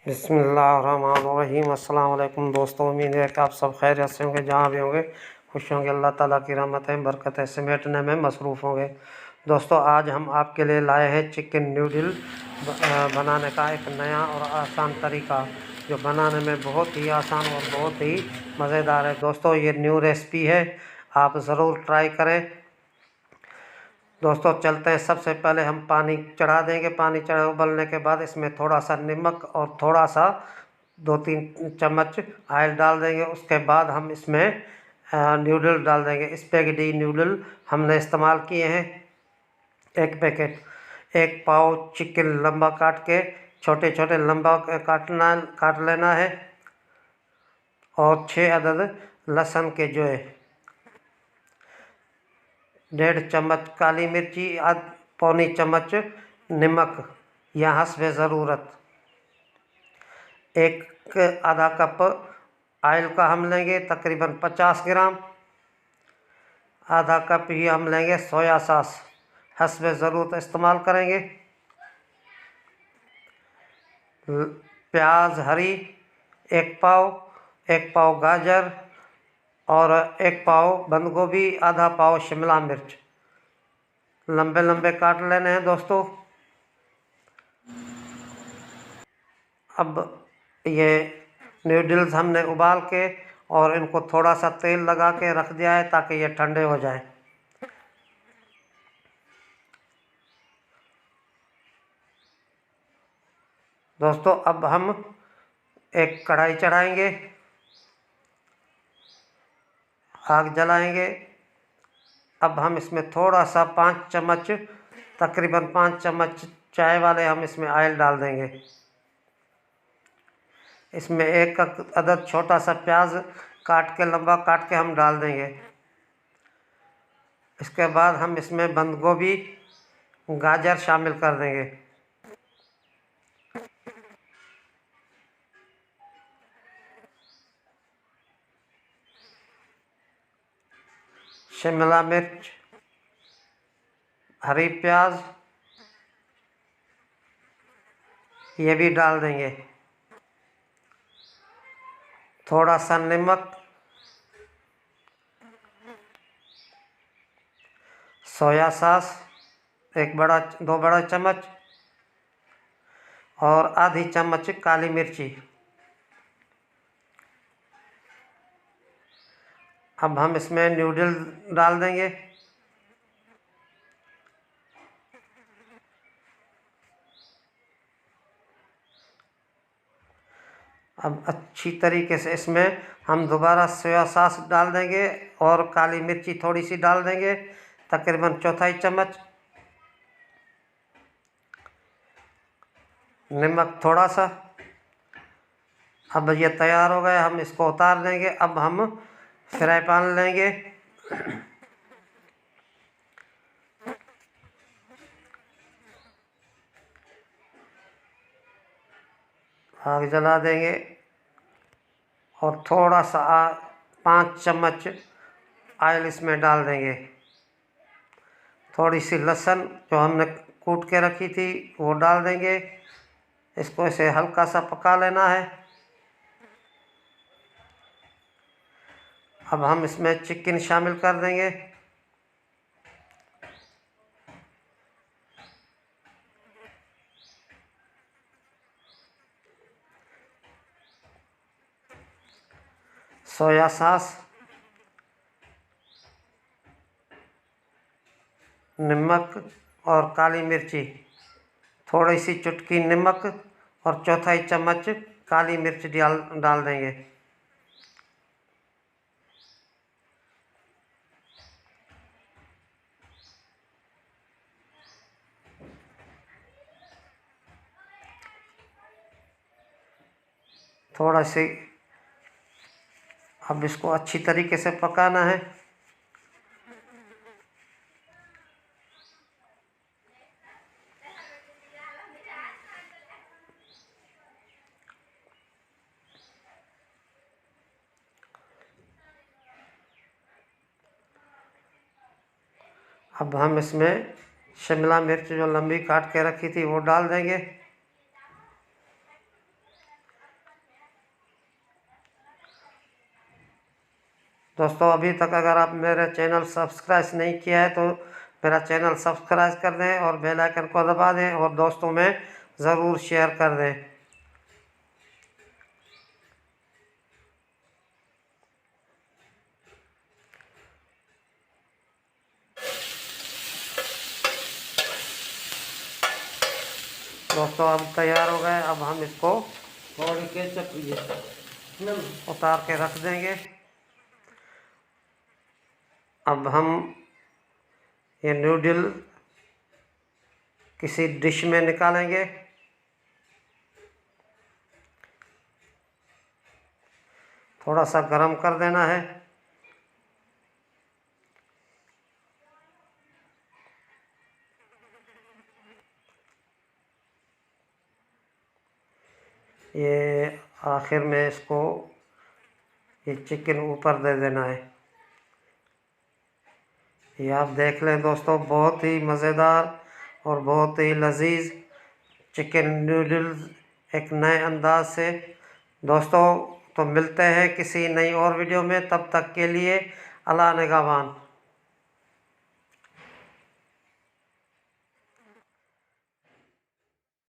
बिस्मिल्लाहिर्रहमानिर्रहीम। अस्सलाम वालेकुम दोस्तों, उम्मीद है कि आप सब खैरियत से होंगे, जहाँ भी होंगे खुश होंगे। अल्लाह ताला की रहमतें बरकतें समेटने में मसरूफ़ होंगे। दोस्तों, आज हम आपके लिए लाए हैं चिकन नूडल बनाने का एक नया और आसान तरीका, जो बनाने में बहुत ही आसान और बहुत ही मज़ेदार है। दोस्तों, ये न्यू रेसिपी है, आप ज़रूर ट्राई करें। दोस्तों, चलते हैं। सबसे पहले हम पानी चढ़ा देंगे। पानी चढ़ा उबलने के बाद इसमें थोड़ा सा नमक और थोड़ा सा 2-3 चम्मच ऑयल डाल देंगे। उसके बाद हम इसमें नूडल डाल देंगे। स्पैगेटी नूडल हमने इस्तेमाल किए हैं 1 पैकेट। 1 पाव चिकन लंबा काट के, छोटे छोटे लंबा काट लेना है। और 6 अदद लहसुन के जो है, 1.5 चम्मच काली मिर्ची, पौनी चम्मच नमक या हस्बे ज़रूरत। एक आधा कप ऑयल का हम लेंगे, तकरीबन 50 ग्राम। आधा कप ही हम लेंगे सोया सॉस, हस्बे ज़रूरत इस्तेमाल करेंगे। प्याज हरी 1 पाव, 1 पाव गाजर और 1 पाव बंद गोभी, आधा पाव शिमला मिर्च लंबे लंबे काट लेने हैं। दोस्तों, अब ये नूडल्स हमने उबाल के और इनको थोड़ा सा तेल लगा के रख दिया है ताकि ये ठंडे हो जाए। दोस्तों, अब हम एक कढ़ाई चढ़ाएंगे, आग जलाएंगे। अब हम इसमें थोड़ा सा 5 चम्मच, तकरीबन 5 चम्मच चाय वाले हम इसमें ऑयल डाल देंगे। इसमें 1 अदद छोटा सा प्याज काट के, लंबा काट के हम डाल देंगे। इसके बाद हम इसमें बंद गोभी, गाजर शामिल कर देंगे। शिमला मिर्च, हरी प्याज ये भी डाल देंगे। थोड़ा सा नमक, सोया सॉस 2 बड़ा चम्मच और आधी चम्मच काली मिर्ची। अब हम इसमें नूडल डाल देंगे। अब अच्छी तरीके से इसमें हम दोबारा सोया सॉस डाल देंगे और काली मिर्ची थोड़ी सी डाल देंगे, तकरीबन 1/4 चम्मच। नमक थोड़ा सा। अब ये तैयार हो गए, हम इसको उतार देंगे। अब हम फ्राई पैन लेंगे, आग जला देंगे और थोड़ा सा 5 चम्मच ऑयल इसमें डाल देंगे। थोड़ी सी लहसुन जो हमने कूट के रखी थी वो डाल देंगे। इसको इसे हल्का सा पका लेना है। अब हम इसमें चिकन शामिल कर देंगे। सोया सॉस, नमक और काली मिर्ची, थोड़ी सी चुटकी नमक और 1/4 चम्मच काली मिर्च डाल देंगे। थोड़ा सी अब इसको अच्छी तरीके से पकाना है। अब हम इसमें शिमला मिर्च जो लंबी काट के रखी थी वो डाल देंगे। दोस्तों अभी तक अगर आप मेरे चैनल सब्सक्राइब नहीं किया है तो मेरा चैनल सब्सक्राइब कर दें और बेल आइकन को दबा दें और दोस्तों में ज़रूर शेयर कर दें। दोस्तों अब तैयार हो गए। अब हम इसको उतार के रख देंगे। अब हम ये नूडल किसी डिश में निकालेंगे। थोड़ा सा गरम कर देना है। ये आखिर में इसको ये चिकन ऊपर दे देना है। ये आप देख लें दोस्तों, बहुत ही मज़ेदार और बहुत ही लजीज चिकन नूडल्स एक नए अंदाज से। दोस्तों तो मिलते हैं किसी नई और वीडियो में, तब तक के लिए अल्लाह निगहबान।